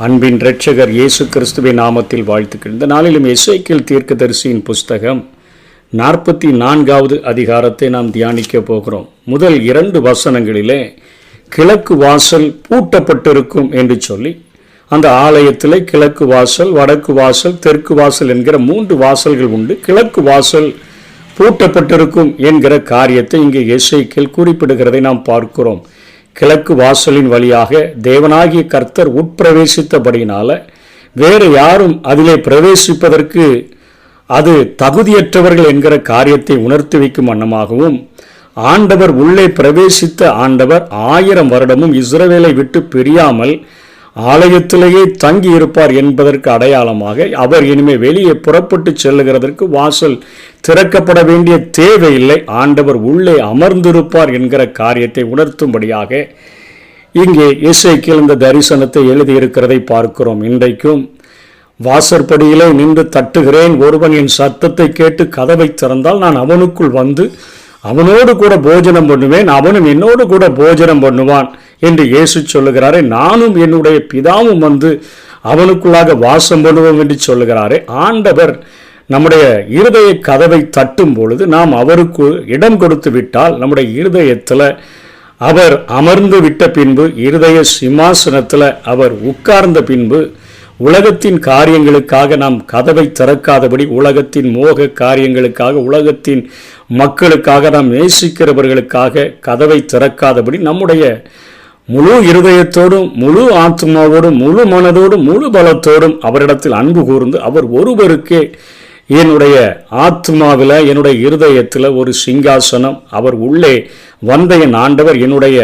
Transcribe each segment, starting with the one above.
அன்பின் இரட்சகர் இயேசு கிறிஸ்துவின் நாமத்தில் வாழ்த்துக்கள். இந்த நாளிலும் எசேக்கியேல் தீர்க்கதரிசியின் புஸ்தகம் 44வது அதிகாரத்தை நாம் தியானிக்க போகிறோம். முதல் 2 வசனங்களிலே கிழக்கு வாசல் பூட்டப்பட்டிருக்கும் என்று சொல்லி, அந்த ஆலயத்தில் கிழக்கு வாசல், வடக்கு வாசல், தெற்கு வாசல் என்கிற 3 வாசல்கள் உண்டு. கிழக்கு வாசல் பூட்டப்பட்டிருக்கும் என்கிற காரியத்தை இங்கே எசேக்கியேல் குறிப்பிடுகிறதை நாம் பார்க்கிறோம். கிழக்கு வாசலின் வழியாக தேவனாகிய கர்த்தர் உட்பிரவேசித்தபடியினால வேறு யாரும் அதிலே பிரவேசிப்பதற்கு அது தகுதியற்றவர்கள் என்கிற காரியத்தை உணர்த்தி வைக்கும் வண்ணமாகவும், ஆண்டவர் உள்ளே பிரவேசித்த ஆண்டவர் 1000 வருடமும் இஸ்ரவேலை விட்டு பிரியாமல் ஆலயத்திலேயே தங்கி இருப்பார் என்பதற்கு அடையாளமாக அவர் இனிமேல் வெளியே புறப்பட்டு செல்லுகிறதற்கு வாசல் திறக்கப்பட வேண்டிய தேவையில்லை, ஆண்டவர் உள்ளே அமர்ந்திருப்பார் என்கிற காரியத்தை உணர்த்தும்படியாக இங்கே எசேக்கியேல் இந்த தரிசனத்தை எழுதியிருக்கிறதை பார்க்கிறோம். இன்றைக்கும் வாசற்படியிலே நின்று தட்டுகிறேன், ஒருவன் என் சத்தத்தை கேட்டு கதவை திறந்தால் நான் அவனுக்குள் வந்து அவனோடு கூட போஜனம் பண்ணுவேன், அவனும் என்னோடு கூட போஜனம் பண்ணுவான் என்று இயேசு சொல்லுகிறாரே. நானும் என்னுடைய பிதாவும் வந்து அவனுக்குள்ளாக வாசம் பண்ணுவோம் என்று சொல்லுகிறாரே. ஆண்டவர் நம்முடைய இருதய கதவை தட்டும் பொழுது நாம் அவருக்கு இடம் கொடுத்து விட்டால், நம்முடைய இருதயத்தில் அவர் அமர்ந்து விட்ட பின்பு, இருதய சிம்மாசனத்தில் அவர் உட்கார்ந்த பின்பு, உலகத்தின் காரியங்களுக்காக நாம் கதவை திறக்காதபடி, உலகத்தின் மோக காரியங்களுக்காக, உலகத்தின் மக்களுக்காக, நாம் நேசிக்கிறவர்களுக்காக கதவை திறக்காதபடி, நம்முடைய முழு இருதயத்தோடும், முழு ஆத்மாவோடும், முழு மனதோடும், முழு பலத்தோடும் அவரிடத்தில் அன்பு கூர்ந்து, அவர் ஒருவருக்கே என்னுடைய ஆத்மாவில், என்னுடைய இருதயத்தில் ஒரு சிங்காசனம், அவர் உள்ளே வந்த என் ஆண்டவர் என்னுடைய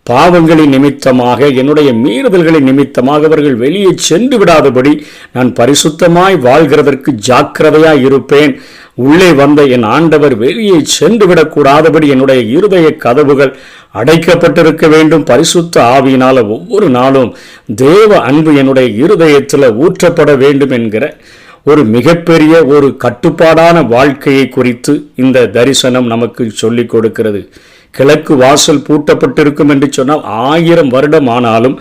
பாவங்களின் நிமித்தமாக, என்னுடைய மீறுதல்களின் நிமித்தமாக அவர்கள் வெளியே சென்று விடாதபடி நான் பரிசுத்தமாய் வாழ்கிறதற்கு ஜாக்கிரதையாய் இருப்பேன். உள்ளே வந்த என் ஆண்டவர் வெளியே சென்று விடக்கூடாதபடி என்னுடைய இருதய கதவுகள் அடைக்கப்பட்டிருக்க வேண்டும். பரிசுத்த ஆவியினால ஒவ்வொரு நாளும் தேவ அன்பு என்னுடைய இருதயத்தில் ஊற்றப்பட வேண்டும் என்கிற ஒரு மிகப்பெரிய ஒரு கட்டுப்பாடான வாழ்க்கையை குறித்து இந்த தரிசனம் நமக்கு சொல்லிக் கொடுக்கிறது. கிழக்கு வாசல் பூட்டப்பட்டிருக்கும் என்று சொன்னால் 1000 வருடம் ஆனாலும்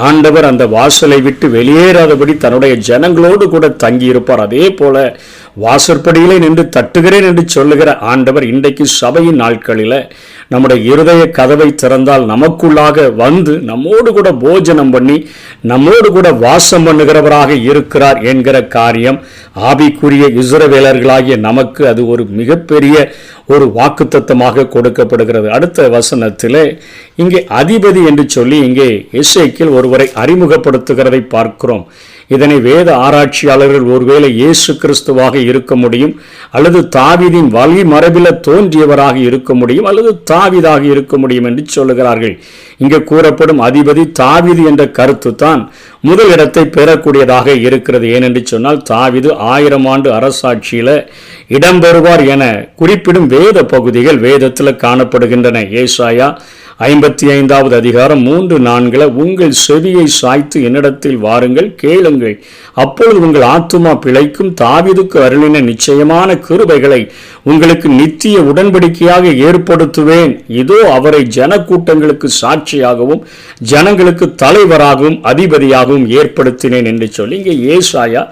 ஆண்டவர் அந்த வாசலை விட்டு வெளியேறாதபடி தன்னுடைய ஜனங்களோடு கூட தங்கியிருப்பார். அதே போல வாசற்படியிலே நின்று தட்டுகிறேன் என்று சொல்லுகிற ஆண்டவர் இன்றைக்கு சபையின் நாட்களில் நம்முடைய இருதய கதவை திறந்தால் நமக்குள்ளாக வந்து நம்மோடு கூட போஜனம் பண்ணி நம்மோடு கூட வாசம் பண்ணுகிறவராக இருக்கிறார் என்கிற காரியம் ஆவிக்குரிய இஸ்ரவேலர்களாகிய நமக்கு அது ஒரு மிகப்பெரிய ஒரு வாக்குத்தத்தமாக கொடுக்கப்படுகிறது. அடுத்த வசனத்திலே இங்கே அதிபதி என்று சொல்லி இங்கே எசேக்கியேல் ஒருவரை அறிமுகப்படுத்துகிறதை பார்க்கிறோம். இதனை வேத ஆராய்ச்சியாளர்கள் ஒருவேளை இயேசு கிறிஸ்துவாக இருக்க முடியும், அல்லது தாவீதின் வழி மரபில் தோன்றியவராக இருக்க முடியும், அல்லது தாவீதாக இருக்க முடியும் என்று சொல்லுகிறார்கள். இங்கே கூறப்படும் அதிபதி தாவீது என்ற கருத்து தான் முதல் இடத்தை பெறக்கூடியதாக இருக்கிறது. ஏனென்று சொன்னால் தாவீது 1000 ஆண்டு அரசாட்சியில் இடம்பெறுவார் என குறிப்பிடும் வேத பகுதிகள் வேதத்தில் காணப்படுகின்றன. ஏசாயா 55வது அதிகாரம் 3-4 உங்கள் செவியை சாய்த்து என்னிடத்தில் வாருங்கள், கேளுங்கள், அப்பொழுது உங்கள் ஆத்துமா பிழைக்கும். தாவீதுக்கு அருளின நிச்சயமான கிருபைகளை உங்களுக்கு நித்திய உடன்படிக்கையாக ஏற்படுத்துவேன். இதோ அவரை ஜனக்கூட்டங்களுக்கு சாட்சியாகவும் ஜனங்களுக்கு தலைவராகவும் அதிபதியாகவும் ஏற்படுத்தினேன் என்று சொல்லி இங்கே ஏசாயா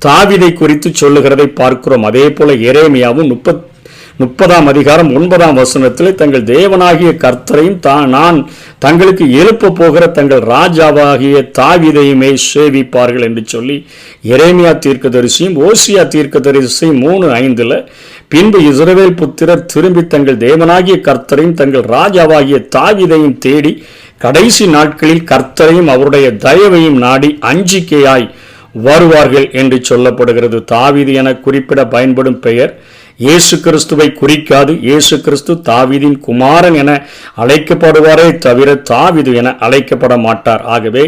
தாவீதை குறித்து சொல்லுகிறதை பார்க்கிறோம். அதே போல எரேமியாவும் 30ஆம் அதிகாரம் 9ஆம் வசனத்தில் தங்கள் தேவனாகிய கர்த்தரையும் நான் தங்களுக்கு எழுப்ப போகிற தங்கள் ராஜாவாகிய தாவீதையுமே சேவிப்பார்கள் என்று சொல்லி எரேமியா தீர்க்கதரிசியும் ஓசியா தீர்க்கதரிசியும் 3:5 பின்பு இஸ்ரவேல் புத்திரர் திரும்பி தங்கள் தேவனாகிய கர்த்தரையும் தங்கள் ராஜாவாகிய தாவீதையும் தேடி கடைசி நாட்களில் கர்த்தரையும் அவருடைய தயவையும் நாடி அஞ்சிக்கையாய் வருவார்கள் என்று சொல்லப்படுகிறது. தாவீது என குறிப்பிட பயன்படும் பெயர் இயேசு கிறிஸ்துவை குறிக்காது. இயேசு கிறிஸ்து தாவீதின் குமாரன் என அழைக்கப்படுவாரே தவிர தாவீது என அழைக்கப்பட மாட்டார். ஆகவே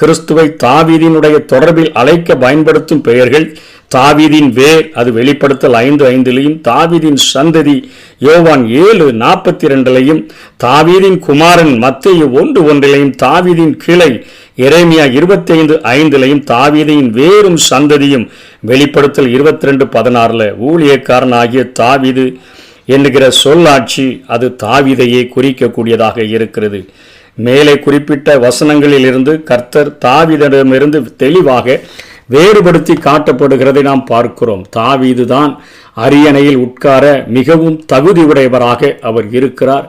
கிறிஸ்துவை தாவீதினுடைய தொடர்பில் அழைக்க பயன்படுத்தும் பெயர்கள் தாவீதின் வேர், அது வெளிப்படுத்தல் 5:5 தாவீதின் சந்ததி யோவான் 7:42 தாவீதின் குமாரன் மத்தேயு 1:1 தாவீதின் கிளை எரேமியா 25:5 தாவீதின் வேரும் சந்ததியும் வெளிப்படுத்தல் 22:16 ஊழியக்காரன் ஆகிய தாவீது என்கிற சொல்லாட்சி அது தாவீதையே குறிக்கக்கூடியதாக இருக்கிறது. மேலே குறிப்பிட்ட வசனங்களில் இருந்து கர்த்தர் தாவீதிடமிருந்து தெளிவாக வேறுபடுத்தி காட்டப்படுகிறதை நாம் பார்க்கிறோம். தாவீதுதான் அரியணையில் உட்கார மிகவும் தகுதியுடையவராக அவர் இருக்கிறார்.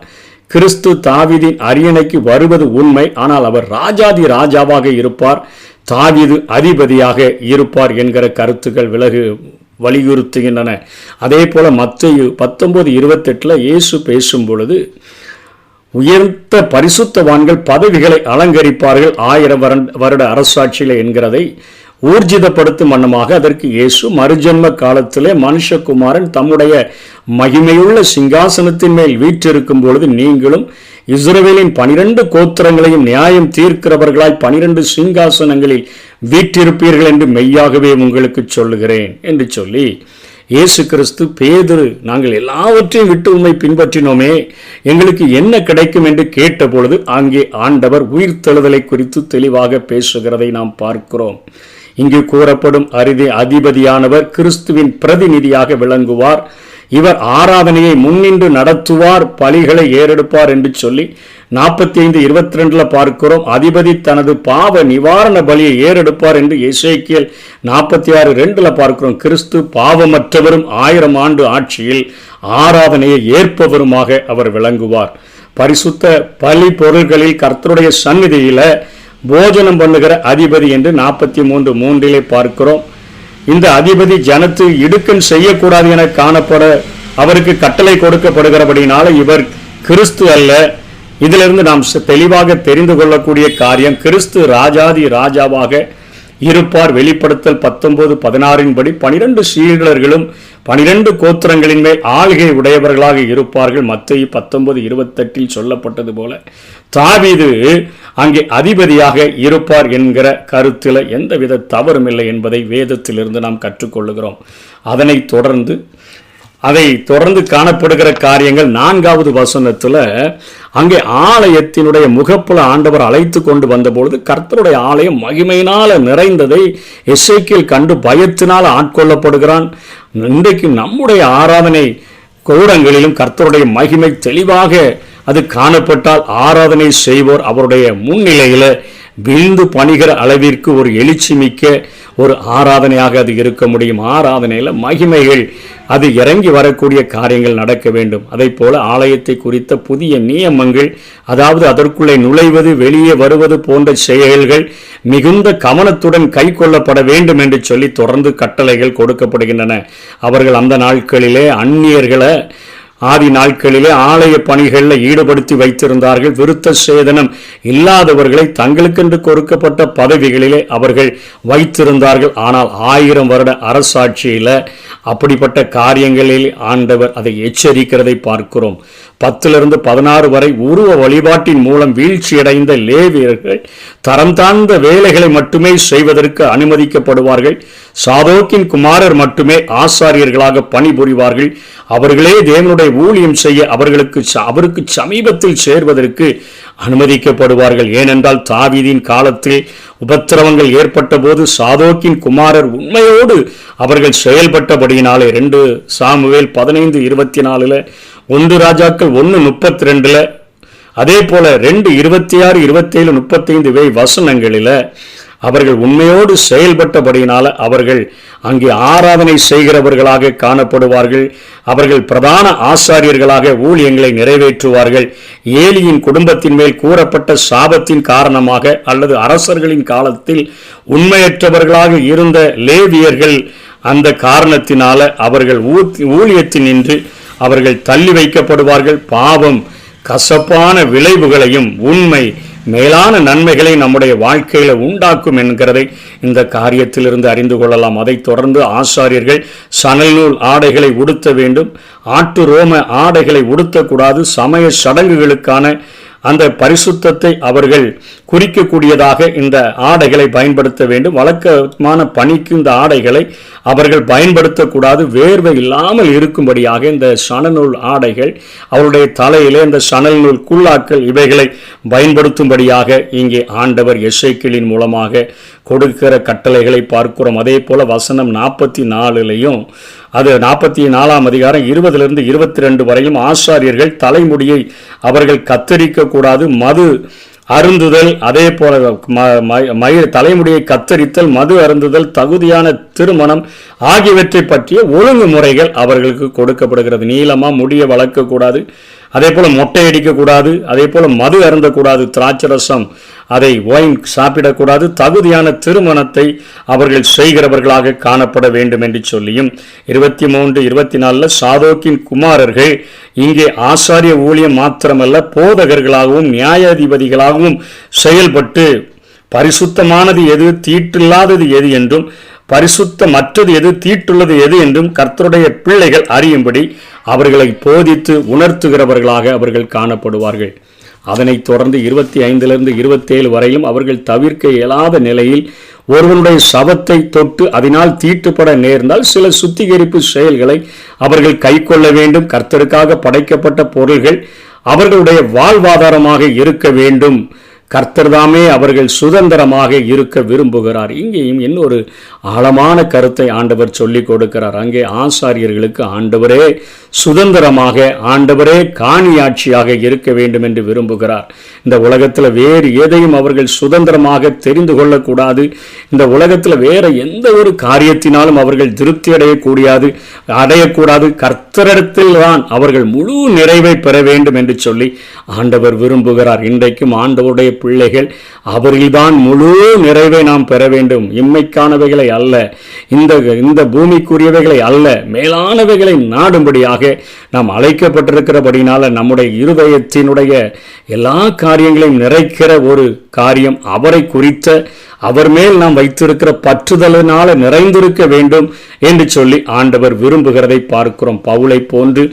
கிறிஸ்து தாவீதின் அரியணைக்கு வருவது உண்மை, ஆனால் அவர் ராஜாதி ராஜாவாக இருப்பார், தாவீது அதிபதியாக இருப்பார் என்கிற கருத்துக்கள் வலியுறுத்துகின்றன. அதே போல மத்தேயு 19:28 இயேசு பேசும் பொழுது உயர்ந்த பரிசுத்தவான்கள் பதவிகளை அலங்கரிப்பார்கள் 1000 வருட அரசாட்சியில என்கிறதை ஊர்ஜிதப்படுத்தும் வண்ணமாக அதற்கு இயேசு மறுஜன்ம காலத்திலே மனுஷகுமாரன் தம்முடைய மகிமையுள்ள சிங்காசனத்தின் மேல் வீற்றிருக்கும் பொழுது நீங்களும் இஸ்ரவேலின் 12 கோத்திரங்களையும் நியாயம் தீர்க்கிறவர்களாய் 12 சிங்காசனங்களில் வீற்றிருப்பீர்கள் என்று மெய்யாகவே உங்களுக்கு சொல்லுகிறேன் என்று சொல்லி இயேசு கிறிஸ்து பேதுரு, நாங்கள் எல்லாவற்றையும் விட்டு உண்மை பின்பற்றினோமே, எங்களுக்கு என்ன கிடைக்கும் என்று கேட்டபொழுது அங்கே ஆண்டவர் உயிர்த்தெழுதலை குறித்து தெளிவாக பேசுகிறதை நாம் பார்க்கிறோம். இங்கு கூறப்படும் அதிபதியானவர் கிறிஸ்துவின் பிரதிநிதியாக விளங்குவார். இவர் ஆராதனையை முன்னின்று நடத்துவார், பலிகளை ஏறெடுப்பார் என்று சொல்லி 45:22 பார்க்கிறோம். அதிபதி தனது பாவ நிவாரண பலியை ஏறெடுப்பார் என்று எசேக்கியேல் 46:2 பார்க்கிறோம். கிறிஸ்து பாவமற்றவரும் 1000 ஆண்டு ஆட்சியில் ஆராதனையை ஏற்பவருமாக அவர் விளங்குவார். பரிசுத்த பலி பொருள்களில் கர்த்தருடைய சந்நிதியில போஜனம் பண்ணுகிற அதிபதி என்று 43:3 பார்க்கிறோம். இந்த அதிபதி ஜனத்து இடுக்கண் செய்யக்கூடாது என காணப்பட அவருக்கு கட்டளை கொடுக்கப்படுகிறபடினால இவர் கிறிஸ்து அல்ல. இதிலிருந்து நாம் தெளிவாக தெரிந்து கொள்ளக்கூடிய காரியம், கிறிஸ்து ராஜாதி ராஜாவாக இருப்பார். வெளிப்படுத்தல் 19:16 படி 12 சீடர்களும் 12 கோத்திரங்களின் மேல் ஆளுகை உடையவர்களாக இருப்பார்கள். மத்தேயு 19:28 சொல்லப்பட்டது போல தாவீது அங்கே அதிபதியாக இருப்பார் என்கிற கருத்தில் எந்தவித தவறும் இல்லை என்பதை வேதத்திலிருந்து நாம் கற்றுக்கொள்ளுகிறோம். அதை தொடர்ந்து காணப்படுகிற காரியங்கள் 4வது வசனத்தில் அங்கே ஆலயத்தினுடைய முகப்புல ஆண்டவர் அழைத்து கொண்டு வந்தபொழுது கர்த்தருடைய ஆலயம் மகிமையினால நிறைந்ததை எசேக்கியேல் கண்டு பயத்தினால் ஆட்கொள்ளப்படுகிறான். இன்றைக்கு நம்முடைய ஆராதனை கூடங்களிலும் கர்த்தருடைய மகிமை தெளிவாக அது காணப்பட்டால் ஆராதனை செய்வோர் அவருடைய முன்னிலையில விழுந்து பணிகிற அளவிற்கு ஒரு எழுச்சி மிக்க ஒரு ஆராதனையாக அது இருக்க முடியும். ஆராதனையில் மகிமைகள் அது இறங்கி வரக்கூடிய காரியங்கள் நடக்க வேண்டும். அதை போல ஆலயத்தை குறித்த புதிய நியமங்கள், அதாவது அதற்குள்ளே நுழைவது வெளியே வருவது போன்ற செயல்கள் மிகுந்த கவனத்துடன் கை கொள்ளப்பட வேண்டும் என்று சொல்லி தொடர்ந்து கட்டளைகள் கொடுக்கப்படுகின்றன. அவர்கள் அந்த நாட்களிலே அந்நியர்களை ஆதி நாட்களிலே ஆலய பணிகளில் ஈடுபடுத்தி வைத்திருந்தார்கள். விருத்த சேதனம் இல்லாதவர்களை தங்களுக்கென்று கொடுக்கப்பட்ட பதவிகளிலே அவர்கள் வைத்திருந்தார்கள். ஆனால் 1000 வருட அரசாட்சியில் அப்படிப்பட்ட காரியங்களில் ஆண்டவர் அதை எச்சரிக்கிறதை பார்க்கிறோம். 10-16 வரை உருவ வழிபாட்டின் மூலம் வீழ்ச்சியடைந்த லேவியர்கள் தரம் தாழ்ந்த வேலைகளை மட்டுமே செய்வதற்கு அனுமதிக்கப்படுவார்கள். சாதோக்கின் குமாரர் மட்டுமே ஆசாரியர்களாக பணிபுரிவார்கள். அவர்களே தேவனுடைய ஊழியம் செய்ய அவருக்கு சமீபத்தில் சேர்வதற்கு அனுமதிக்கப்படுவார்கள். ஏனென்றால் தாவீதின் காலத்தில் உபத்திரவங்கள் ஏற்பட்ட போது சாதோக்கின் குமாரர் உண்மையோடு அவர்கள் செயல்பட்டபடியினாலே 2 சாமுவேல் 15:24, 1 ராஜாக்கள் 1:32, அதே போல 2:26, 27, 35 வசனங்களில் அவர்கள் உண்மையோடு செயல்பட்டபடியினால அவர்கள் அங்கே ஆராதனை செய்கிறவர்களாக காணப்படுவார்கள். அவர்கள் பிரதான ஆசாரியர்களாக ஊழியங்களை நிறைவேற்றுவார்கள். ஏலியின் குடும்பத்தின் மேல் கூறப்பட்ட சாபத்தின் காரணமாக அல்லது அரசர்களின் காலத்தில் உண்மையற்றவர்களாக இருந்த லேவியர்கள் அந்த காரணத்தினால அவர்கள் ஊழியத்தினின்று அவர்கள் தள்ளி வைக்கப்படுவார்கள். பாவம் கசப்பான விளைவுகளையும் உண்மை மேலான நன்மைகளை நம்முடைய வாழ்க்கையில உண்டாக்கும் என்கிறதை இந்த காரியத்திலிருந்து அறிந்து கொள்ளலாம். அதை தொடர்ந்து ஆசாரியர்கள் சணல் நூல் ஆடைகளை உடுத்த வேண்டும். ஆட்டு ரோம ஆடைகளை உடுத்தக்கூடாது. சமய சடங்குகளுக்கான அந்த பரிசுத்தத்தை அவர்கள் குறிக்கக்கூடியதாக இந்த ஆடைகளை பயன்படுத்த வேண்டும். வழக்கமான பணிக்கு இந்த ஆடைகளை அவர்கள் பயன்படுத்தக்கூடாது. வேர்வை இல்லாமல் இருக்கும்படியாக இந்த சணநூல் ஆடைகள், அவருடைய தலையிலே இந்த சணல் நூல் குல்லாக்கள் இவைகளை பயன்படுத்தும்படியாக இங்கே ஆண்டவர் எசேக்கியேலின் மூலமாக கொடுக்கிற கட்டளைகளை பார்க்கிறோம். அதே போல வசனம் 44 அது 44ஆம் அதிகாரம் 20-22 வரையும் ஆசாரியர்கள் தலைமுடியை அவர்கள் கத்தரிக்க கூடாது. மது அருந்துதல், அதே போல தலைமுடியை கத்தரித்தல், மது அருந்துதல், தகுதியான திருமணம் ஆகியவற்றை பற்றிய ஒழுங்குமுறைகள் அவர்களுக்கு கொடுக்கப்படுகிறது. நீளமா முடிய வளர்க்கக்கூடாது, அதே போல் மொட்டை அடிக்கக்கூடாது, அதே போல் மது அருந்தக்கூடாது, திராட்சரசம் அதை ஒயின் சாப்பிடக்கூடாது, தகுதியான திருமணத்தை அவர்கள் செய்கிறவர்களாக காணப்பட வேண்டும் என்று சொல்லியும் 23, 24 சாதோக்கின் குமாரர்கள் இங்கே ஆசாரிய ஊழியம் மாத்திரமல்ல போதகர்களாகவும் நியாயாதிபதிகளாகவும் செயல்பட்டு பரிசுத்தமானது எது, தீட்டில்லாதது எது என்றும் பரிசுத்தமற்றது எது, தீட்டுள்ளது எது என்றும் கர்த்தருடைய பிள்ளைகள் அறியும்படி அவர்களை போதித்து உணர்த்துகிறவர்களாக அவர்கள் காணப்படுவார்கள். அதனைத் தொடர்ந்து 25 27 வரையிலும் அவர்கள் தவிர்க்க இயலாத நிலையில் ஒருவனுடைய சவத்தை தொட்டு அதனால் தீட்டுப்பட நேர்ந்தால் சில சுத்திகரிப்பு செயல்களை அவர்கள் கைக்கொள்ள வேண்டும். கர்த்தருக்காக படைக்கப்பட்ட பொருள்கள் அவர்களுடைய வாழ்வாதாரமாக இருக்க வேண்டும். கர்த்தர்தாமே அவர்கள் சுதந்திரமாக இருக்க விரும்புகிறார். இங்கேயும் இன்னொரு ஆழமான கருத்தை ஆண்டவர் சொல்லிக் கொடுக்கிறார். அங்கே ஆசாரியர்களுக்கு ஆண்டவரே சுதந்திரமாக, ஆண்டவரே காணியாட்சியாக இருக்க வேண்டும் என்று விரும்புகிறார். இந்த உலகத்தில் வேறு எதையும் அவர்கள் சுதந்திரமாக தெரிந்து கொள்ளக்கூடாது. இந்த உலகத்தில் வேறு எந்த ஒரு காரியத்தினாலும் அவர்கள் திருப்தி அடையக்கூடாது. கர்த்தரிடத்தில் தான் அவர்கள் முழு நிறைவை பெற வேண்டும் என்று சொல்லி ஆண்டவர் விரும்புகிறார். இன்றைக்கும் ஆண்டவருடைய பிள்ளைகள் அவர்கள்தான் முழு நிறைவை நாம் பெற வேண்டும். இம்மைக்கானவைகளை அல்ல, இந்த பூமிக்குரியவைகளை அல்ல, மேலானவைகளை நாடும்படியாக நாம் அழைக்கப்பட்டிருக்கிறபடினால நம்முடைய இருதயத்தினுடைய எல்லா காரியங்களையும் நிறைக்கிற ஒரு காரியம் அவரை குறித்த, அவர் மேல் நாம் வைத்திருக்கிற பற்றுதலினால நிறைந்திருக்க வேண்டும் என்று சொல்லி ஆண்டவர் விரும்புகிறதை பார்க்கிறோம். பவுலை போன்று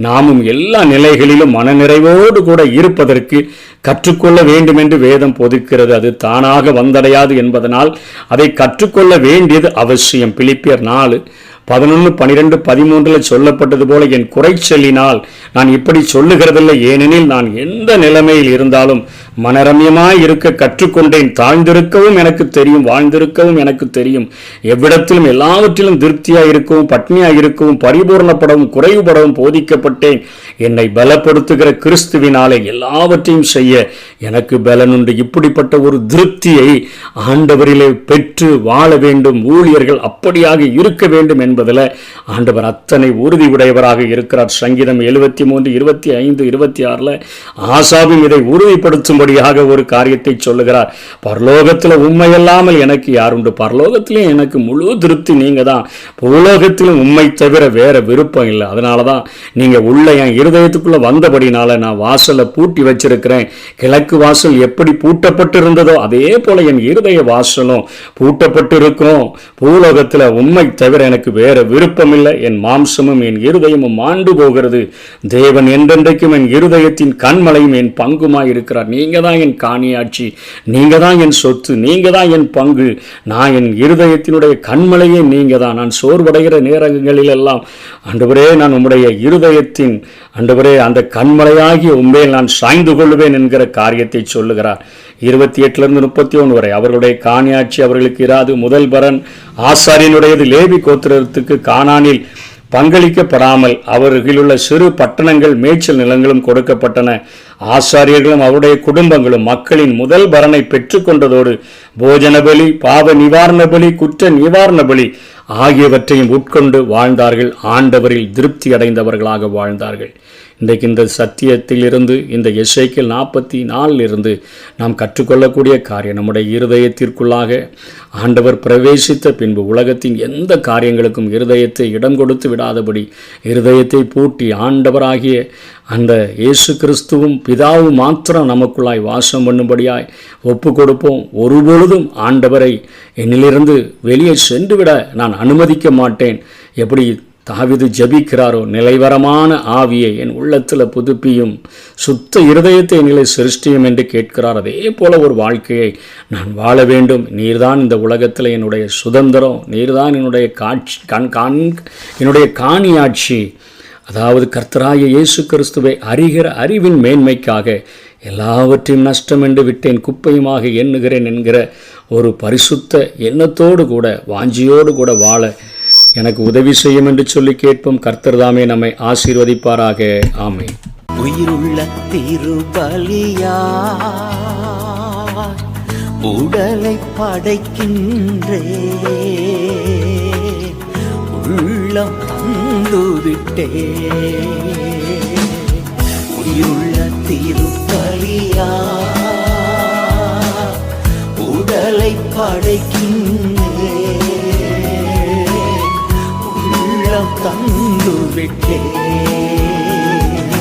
நாமும் எல்லா நிலைகளிலும் மனநிறைவோடு கூட இருப்பதற்கு கற்றுக்கொள்ள வேண்டும் என்று வேதம் போதிக்கிறது. அது தானாக வந்தடையாது என்பதனால் அதை கற்றுக்கொள்ள வேண்டியது அவசியம். பிலிப்பியர் 4 11, 12, 13 சொல்லப்பட்டது போல என் குறைச்சலினால் நான் இப்படி சொல்லுகிறதில்லை, ஏனெனில் நான் எந்த நிலைமையில் இருந்தாலும் மனரம்யமாய் இருக்க கற்றுக்கொண்டேன். தாழ்ந்திருக்கவும் எனக்கு தெரியும், வாழ்ந்திருக்கவும் எனக்கு தெரியும். எவ்விடத்திலும் எல்லாவற்றிலும் திருப்தியாய் இருக்கவும், பட்னியாய் இருக்கவும், பரிபூர்ணப்படவும், குறைவுபடவும் போதிக்கப்பட்டேன். என்னை பலப்படுத்துகிற கிறிஸ்துவினாலே எல்லாவற்றையும் செய்ய எனக்கு பலனுண்டு. இப்படிப்பட்ட ஒரு திருப்தியை ஆண்டவரிலே பெற்று வாழ வேண்டும். ஊழியர்கள் அப்படியாக இருக்க வேண்டும் என்பதில் ஆண்டவர் அத்தனை உறுதி உடையவராக இருக்கிறார். சங்கீதம் 73, 25, 26 ஆசாவும் இதை உறுதிப்படுத்தும்படியாக ஒரு காரியத்தை சொல்லுகிறார். பரலோகத்தில் உண்மையல்லாமல் எனக்கு யாருண்டு? பரலோகத்திலும் எனக்கு முழு திருப்தி நீங்க தான். பூலோகத்திலும் உண்மை தவிர வேற விருப்பம் இல்லை. அதனால தான் நீங்க உள்ள என் இருதயத்துக்குள்ள வந்தபடினால நான் வாசலை பூட்டி வச்சிருக்கிறேன். கிழக்கு வாசல் எப்படி பூட்டப்பட்டு இருந்ததோ அதே போல என் இருதய வாசலும் பூட்டப்பட்டு இருக்கும். பூலோகத்தில் உண்மை தவிர எனக்கு வேற விருப்பம் இல்லை. என் மாம்சமும் என் இருதயமும் ஆண்டு போகிறது. தேவன் என்றென்றைக்கும் என் இருதயத்தின் கண்மலையும் என் பங்குமாய் இருக்கிறார். நீங்க தான் என் காணியாட்சி, நீங்க தான் என் சொத்து, நீங்க தான் என் பங்கு. நான் என் இருதயத்தினுடைய கண்மலையே நீங்க தான். நான் சோர்வடைகிற நேரங்களில் எல்லாம் ஆண்டவரே நான் உம்முடைய இருதயத்தின் ஆண்டவரே அந்த கண்மலையாகிய உண்மையில் நான் சாய்ந்து கொள்வேன் என்கிற காரியத்தை சொல்லுகிறார். 28 31 வரை அவர்களுடைய காணியாட்சி அவர்களுக்கு இராது. முதல் பரன் ஆசாரியனுடையது. லேவி கோத்திரத்துக்கு கானானில் பங்களிக்கப்படாமல் அவர்களுள்ள சிறு பட்டணங்கள் மேய்ச்சல் நிலங்களும் கொடுக்கப்பட்டன. ஆசாரியர்களும் அவருடைய குடும்பங்களும் மக்களின் முதல் பரனை பெற்றுக்கொண்டதோடு போஜன பலி, பாவ நிவாரண பலி, குற்ற நிவாரண பலி ஆகியவற்றையும் உட்கொண்டு வாழ்ந்தார்கள். ஆண்டவரில் திருப்தி அடைந்தவர்களாக வாழ்ந்தார்கள். இன்றைக்கு இந்த சத்தியத்திலிருந்து, இந்த எசேக்கியேல் 44 நாம் கற்றுக்கொள்ளக்கூடிய காரியம், நம்முடைய இருதயத்திற்குள்ளாக ஆண்டவர் பிரவேசித்த பின்பு உலகத்தின் எந்த காரியங்களுக்கும் இருதயத்தை இடம் கொடுத்து விடாதபடி இருதயத்தை பூட்டி ஆண்டவராகிய அந்த இயேசு கிறிஸ்துவும் பிதாவும் மாத்திரம் நமக்குள்ளாய் வாசம் பண்ணும்படியாய் ஒப்பு கொடுப்போம். ஒருபொழுதும் ஆண்டவரை என்னிலிருந்து வெளியே சென்றுவிட நான் அனுமதிக்க மாட்டேன். எப்படி தாவீது ஜெபிக்கிறாரோ, நிலைவரமான ஆவியை என் உள்ளத்தில் புதுப்பியும், சுத்த இருதயத்தை என்னிலே சிருஷ்டியும் என்று கேட்கிறார். அதே போல ஒரு வாழ்க்கையை நான் வாழ வேண்டும். நீர்தான் இந்த உலகத்தில் என்னுடைய சுதந்திரம், நீர்தான் என்னுடைய என்னுடைய காணியாட்சி. அதாவது கர்த்தராகிய இயேசு கிறிஸ்துவை அறிகிற அறிவின் மேன்மைக்காக எல்லாவற்றையும் நஷ்டம் என்று விட்டேன், குப்பையுமாக எண்ணுகிறேன் என்கிற ஒரு பரிசுத்த எண்ணத்தோடு கூட வாஞ்சியோடு கூட வாழ எனக்கு உதவி செய்யும் என்று சொல்லி கேட்போம். கர்த்தர் தாமே நம்மை ஆசீர்வதிப்பாராக. ஆமென். உயிருள்ள திருபலியா உடலை படைக்கின்றே, உள்ளம் தந்துவிட்டே. உயிருள்ள திருபலியா உடலை படைக்கின்றே, உள்ளம் தந்துவிட்டே.